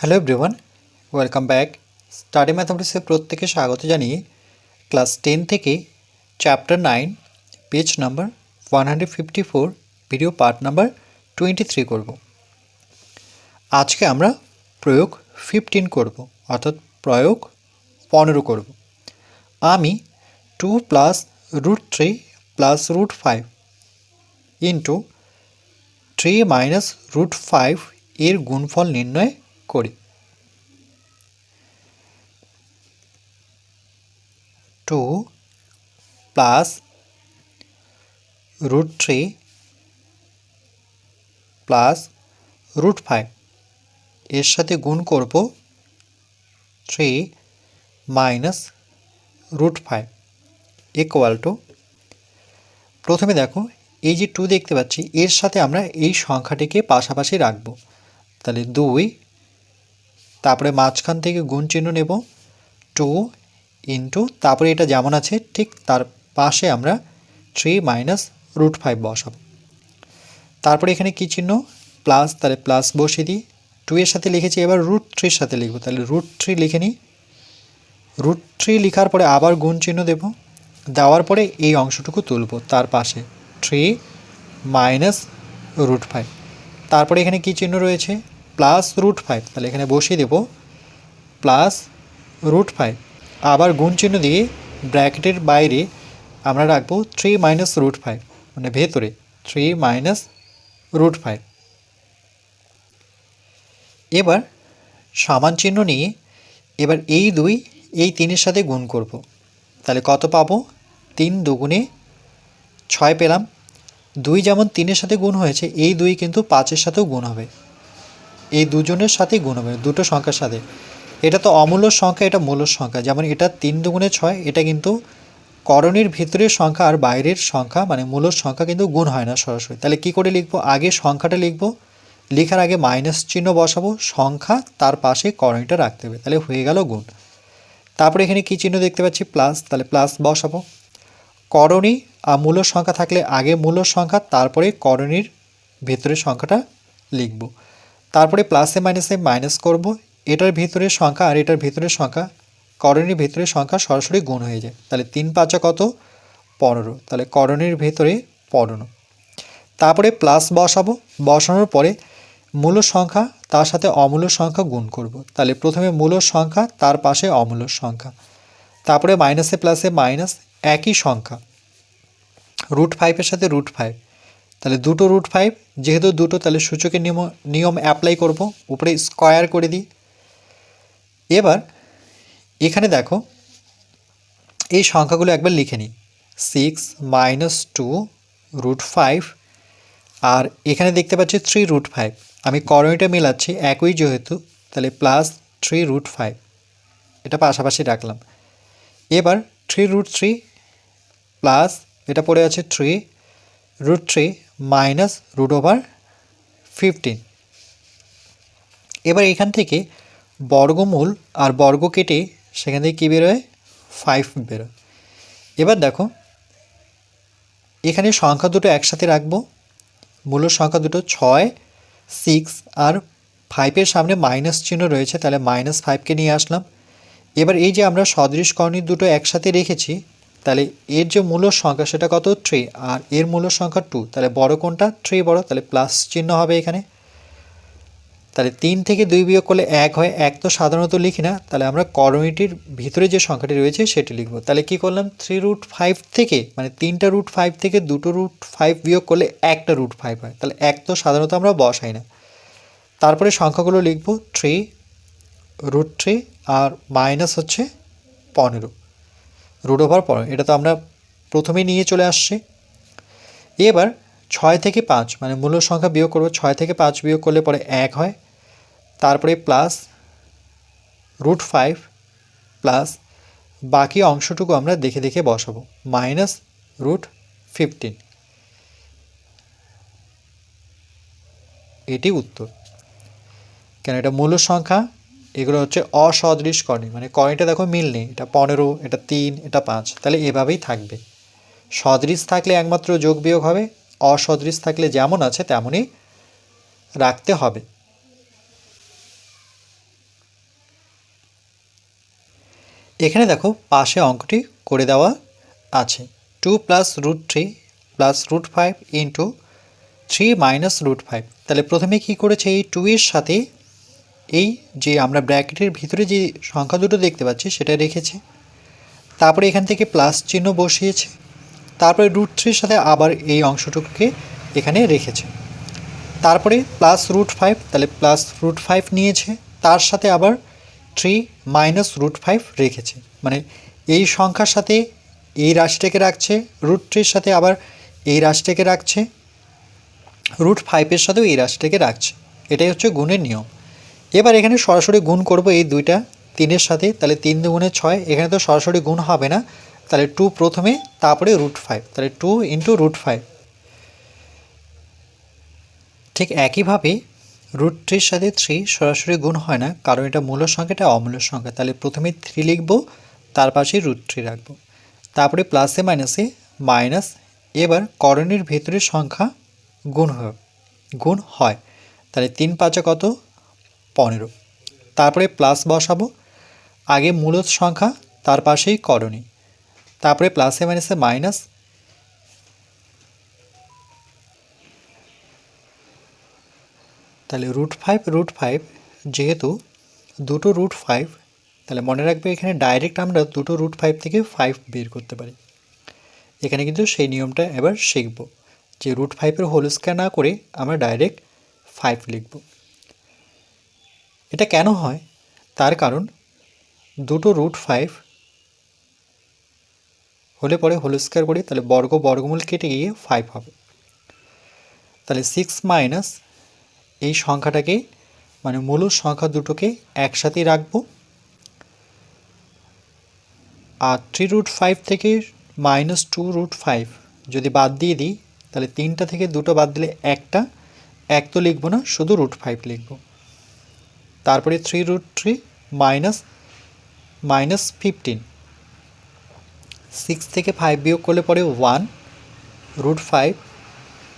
Hello everyone, welcome back. Study ম্যাথমেটিক্সে প্রত্যেকে স্বাগত জানিয়ে ক্লাস 10 থেকে chapter 9 page number 154 video part number 23 করব। আজকে আমরা প্রয়োগ 15 করব, অর্থাৎ প্রয়োগ 15 করব। আমি 2 প্লাস √3 প্লাস √5 ইন্টু 3 মাইনাস √5 এর গুণফল নির্ণয় করি। 2 প্লাস √3 প্লাস √5 এর সাথে গুণ করব 3 মাইনাস √5 ইকুয়াল টু, প্রথমে দেখো এই যে 2 দেখতে পাচ্ছি, এর সাথে আমরা এই সংখ্যাটিকে পাশাপাশি রাখব। তাহলে 2, তারপরে মাঝখান থেকে গুণ চিহ্ন নেব 2 ইন্টু, তারপরে এটা যেমন আছে ঠিক তার পাশে আমরা 3 মাইনাস √5 বসাবো। তারপরে এখানে কি চিহ্ন, প্লাস, তাহলে প্লাস বসিয়ে দিই। 2 এর সাথে লিখেছি, এবার √3 সাথে লিখব, তাহলে √3 লিখে নিই। √3 লেখার পরে আবার গুণ চিহ্ন দেব, দেওয়ার পরে এই অংশটুকু তুলব তার পাশে 3 মাইনাস √5। তারপরে এখানে কি চিহ্ন রয়েছে, প্লাস √5, তাহলে এখানে বসিয়ে দেব প্লাস √5, আবার গুণ চিহ্ন দিয়ে ব্র্যাকেটের বাইরে আমরা রাখবো 3 মাইনাস √5, মানে ভেতরে 3 মাইনাস √5। এবার সমান চিহ্ন নিয়ে এবার এই 2 এই 3-এর সাথে গুণ করব, তাহলে কত পাবো, 3 দুগুণে 6 পেলাম। 2 যেমন 3-এর সাথে গুণ হয়েছে, এই 2 কিন্তু 5-এর সাথেও গুণ হবে, এই দুজনের সাথেই গুণ হবে, দুটো সংখ্যার সাথে। এটা তো অমূল্য সংখ্যা, এটা মূল্য সংখ্যা, যেমন এটা 3 দুগুণে 6, এটা কিন্তু করণীর ভিতরের সংখ্যা আর বাইরের সংখ্যা মানে মূল্য সংখ্যা কিন্তু গুণ হয় না সরাসরি। তাহলে কি করে লিখবো, আগে সংখ্যাটা লিখবো, লেখার আগে মাইনাস চিহ্ন বসাবো, সংখ্যা তার পাশে করণীটা রাখতে হবে, তাহলে হয়ে গেল গুণ। তারপরে এখানে কি চিহ্ন দেখতে পাচ্ছি, প্লাস, তাহলে প্লাস বসাবো। করণী আর মূল্য সংখ্যা থাকলে আগে মূল্য সংখ্যা, তারপরে করণীর ভেতরের সংখ্যাটা লিখব। তারপরে প্লাসে মাইনাসে মাইনাস করব, এটার ভিতরের সংখ্যা আর এটার ভিতরের সংখ্যা, করণীর ভিতরের সংখ্যা সরাসরি গুণ হয়ে যায়। তাহলে 3 5 কত, 15, তাহলে করণীর ভেতরে 15। তারপরে প্লাস বসাবো, বসানোর পরে মূল সংখ্যা তার সাথে অমূল্য সংখ্যা গুণ করব, তাহলে প্রথমে মূল সংখ্যা তার পাশে অমূল্য সংখ্যা, তারপরে মাইনাসে প্লাসে মাইনাস, একই সংখ্যা √5 এর সাথে √5, তাহলে দুটো √5, যেহেতু দুটো তাহলে সূচকের নিয়ম অ্যাপ্লাই করব, উপরে স্কয়ার করে দিই। এবার এখানে দেখো এই সংখ্যাগুলো একবার লিখে নিই, 6 মাইনাস 2 √5, আর এখানে দেখতে পাচ্ছি 3 √5, আমি করণীটা মেলাচ্ছি একই যেহেতু, তাহলে প্লাস 3 √5, এটা পাশাপাশি রাখলাম। এবার 3 √3 প্লাস, এটা পড়ে আছে 3 √3 মাইনাস √15। এবার এখান থেকে বর্গমূল আর বর্গ কেটে সেখান থেকে কী বেরোয়, 5 বেরোয়। এবার দেখো এখানে সংখ্যা দুটো একসাথে রাখবো, মূল সংখ্যা দুটো 6 6 আর 5-এর সামনে মাইনাস চিহ্ন রয়েছে, তাহলে -5কে নিয়ে আসলাম। এবার এই যে আমরা সদৃশ কর্ণী দুটো একসাথে রেখেছি, তাহলে এর যে মূল সংখ্যা সেটা কত, 3, আর এর মূল সংখ্যা 2, তাহলে বড় কোনটা, 3 বড়, তাহলে প্লাস চিহ্ন হবে এখানে। তাহলে 3 থেকে 2 বিয়োগ করলে 1 হয়, 1 তো সাধারণত লিখি না, তাহলে আমরা করণীটির ভিতরে যে সংখ্যাটি রয়েছে সেটি লিখব। তাহলে কি করলাম, 3 √5 থেকে মানে 3টা √5 থেকে 2টো √5 বিয়োগ করলে 1টা √5 হয়, তাহলে 1 তো সাধারণত আমরা বসাই না। তারপরে সংখ্যাগুলো লিখব 3 √3 আর মাইনাস হচ্ছে 15 √15, এটা তো আমরা প্রথমেই নিয়ে চলে আসছি। এবার 6 থেকে 5 মানে মূল সংখ্যা বিয়োগ করব, 6 থেকে 5 বিয়োগ করলে পরে 1 হয়, তারপরে প্লাস √5 প্লাস বাকি অংশটুকু আমরা দেখে দেখে বসাবো, মাইনাস √15, এটি উত্তর। কেন, এটা মূল সংখ্যা, এগুলো হচ্ছে অসদৃশ কর্ণী, মানে কর্ণীটা দেখো মিল নেই, এটা 15, এটা 3, এটা 5, তাহলে এভাবেই থাকবে। সদৃশ থাকলে একমাত্র যোগ বিয়োগ হবে, অসদৃশ থাকলে যেমন আছে তেমনই রাখতে হবে। এখানে দেখো পাশে অঙ্কটি করে দেওয়া আছে 2 প্লাস √3 প্লাস √5 ইন্টু 3 মাইনাস √5। তাহলে প্রথমে কি করেছে, এই 2 এর সাথে এই যে আমরা ব্র্যাকেটের ভিতরে যে সংখ্যা দুটো দেখতে পাচ্ছি সেটা রেখেছে, তারপরে এখান থেকে প্লাস চিহ্ন বসিয়েছে, তারপরে √3 সাথে আবার এই অংশটুকুকে এখানে রেখেছে, তারপরে প্লাস √5, তাহলে প্লাস √5 নিয়েছে, তার সাথে আবার 3 মাইনাস √5 রেখেছে, মানে এই সংখ্যার সাথে এই রাশিটাকে রাখছে, √3 সাথে আবার এই রাশিটাকে রাখছে, √5 সাথেও এই রাশিটাকে রাখছে। এটাই হচ্ছে গুণের নিয়ম। এবার এখানে সরাসরি গুণ করব এই দুইটা 3-এর সাথে, তাহলে 3 দুগুণে 6, এখানে তো সরাসরি গুণ হবে না, তাহলে 2 প্রথমে, তারপরে √5, তাহলে 2 ইন্টু √5। ঠিক একইভাবে √3 সাথে 3 সরাসরি গুণ হয় না, কারণ এটা মূল সংখ্যাটা অমূল্য সংখ্যা, তাহলে প্রথমে 3 লিখব, তার পাশে √3 রাখবো, তারপরে প্লাসে মাইনাসে মাইনাস, এবার করণের ভেতরের সংখ্যা গুণ হয়, তাহলে 3 5 কত 15, তারপরে প্লাস বসাবো, আগে মূলত সংখ্যা তার পাশেই করণী, তারপরে প্লাসে মাইনাসে মাইনাস, তাহলে √5 যেহেতু দুটো √5, তাহলে মনে রাখবে এখানে ডাইরেক্ট আমরা দুটো √5 থেকে 5 বের করতে পারি। এখানে কিন্তু সেই নিয়মটা এবার শিখব যে √5 হোল স্কয়ার না করে আমরা ডাইরেক্ট 5 লিখব। এটা কেন হয়, তার কারণ দুটো √5 হলে পরে হোল স্কয়ার করি, তাহলে বর্গমূল কেটে গিয়ে 5 হবে, তাহলে 6 মাইনাস এই সংখ্যাটাকে মানে মূল সংখ্যা দুটোকে একসাথেই রাখবো, আর 3√5 থেকে -2√5 যদি বাদ দিয়ে দিই, তাহলে 3টা থেকে দুটো বাদ দিলে একটা, এক তো লিখবো না, শুধু √5 লিখব, তারপরে 3√3 মাইনাস 15, 6 থেকে 5 বিয়োগ করলে পরে 1, √5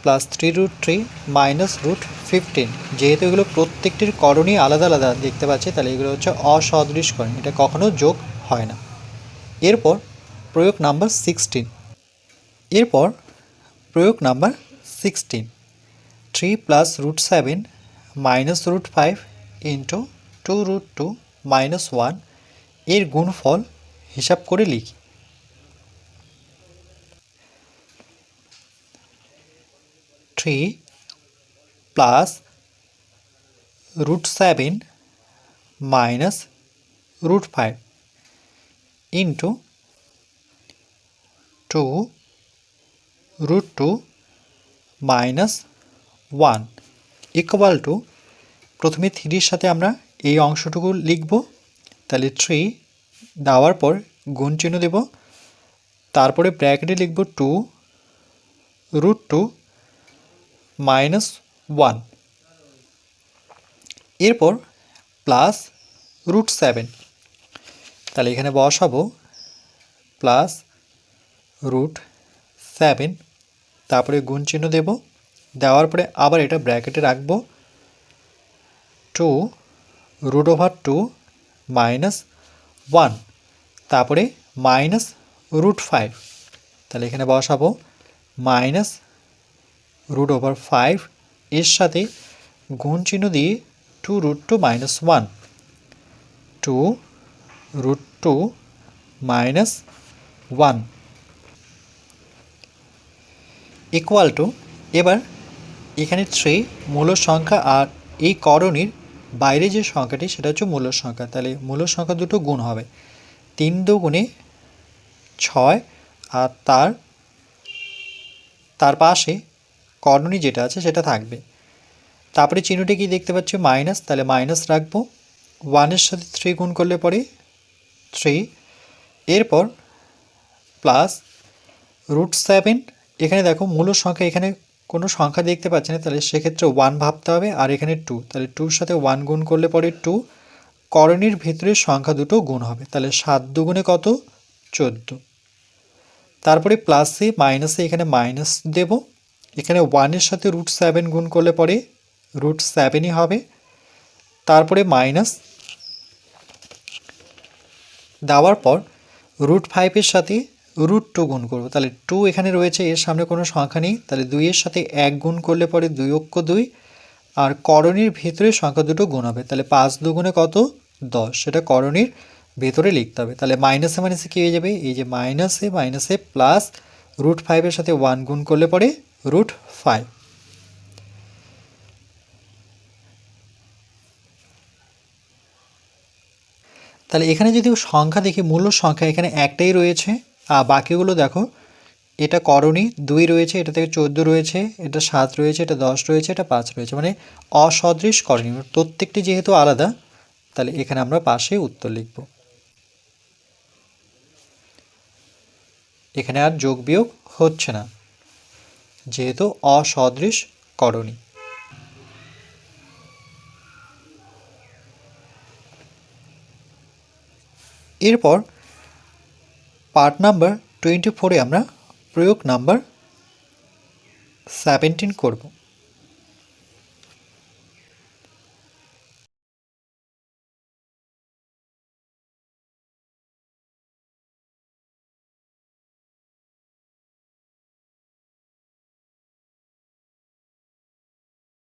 প্লাস 3√3 মাইনাস √15। যেহেতু এগুলো প্রত্যেকটির করণই আলাদা আলাদা দেখতে পাচ্ছি, তাহলে এগুলো হচ্ছে অসদৃশ করণ, এটা কখনো যোগ হয় না। এরপর প্রয়োগ number 16, 3 plus √7 minus √5 into 2√2 minus 1 এর গুণফল হিসাব করে লিখি। 3 plus √7 minus √5 into 2√2 minus 1 equal to, প্রথমে 3-এর সাথে আমরা এই অংশটুকু লিখব, তাহলে 3 দেওয়ার পর গুণ চিহ্ন দেব, তারপরে ব্র্যাকেটে লিখব 2√2 মাইনাস 1, এরপর প্লাস √7, তাহলে এখানে বসাবো প্লাস √7, তারপরে গুণ চিহ্ন দেব, দেওয়ার পরে আবার এটা ব্র্যাকেটে রাখবো, 2√2 মাইনাস 1, তারপরে মাইনাস √5, তাহলে এখানে বসাবো মাইনাস √5 এর সাথে গুণ চিহ্ন দিয়ে 2√2 মাইনাস 1, 2√2 মাইনাস 1 ইকুয়াল টু, এবার এখানে 3 মূল সংখ্যা আর এই করণীর বাইরে যে সংখ্যাটি সেটা হচ্ছে মূল সংখ্যা, তাহলে মূল সংখ্যা দুটো গুণ হবে, 3 দুগুণে 6, আর তার পাশে করণী যেটা আছে সেটা থাকবে, তারপরে চিহ্নটি কি দেখতে পাচ্ছি মাইনাস, তাহলে মাইনাস রাখবো, 1-এর সাথে 3 গুণ করলে পরে 3, এরপর প্লাস √7, এখানে দেখো মূল সংখ্যা এখানে কোনো সংখ্যা দেখতে পাচ্ছি না, তাহলে সেক্ষেত্রে 1 ভাবতে হবে, আর এখানে 2, তাহলে 2-র সাথে 1 গুণ করলে পরে 2, করণীর ভিতরে সংখ্যা দুটো গুণ হবে, তাহলে 7 দুগুণে কত 14, তারপরে প্লাসে মাইনাসে এখানে মাইনাস দেব, এখানে 1-এর সাথে √7 গুণ করলে পরে √7ই হবে, তারপরে মাইনাস দেওয়ার পর √5 সাথে √2 গুণ করব। তাহলে 2 এখানে রয়েছে, এর সামনে কোনো সংখ্যা নেই, তাহলে 2 সাথে 1 গুণ করলে পরে 2 অক্ষ 2, আর করণীর ভেতরে সংখ্যা দুটো গুণ হবে, তাহলে 5 দুগুণে কত 10, সেটা করণীর ভেতরে লিখতে হবে। তাহলে মাইনাসে মাইনাসে কী হয়ে যাবে, এই যে মাইনাসে মাইনাসে প্লাস √5 সাথে 1 গুণ করলে পরে √5। তাহলে এখানে যদি সংখ্যা দেখি, মূল সংখ্যা এখানে একটাই রয়েছে, আর বাকিগুলো দেখো, এটা করণী 2 রয়েছে, এটা থেকে 14 রয়েছে, এটা 7 রয়েছে, এটা 10 রয়েছে, এটা 5 রয়েছে, মানে অসদৃশ করণী, প্রত্যেকটি যেহেতু আলাদা, তাহলে এখানে আমরা পাশে উত্তর লিখব। এখানে আর যোগ বিয়োগ হচ্ছে না, যেহেতু অসদৃশ করণী। এরপর পার্ট নাম্বার 24-এ আমরা প্রয়োগ নাম্বার 17 করব।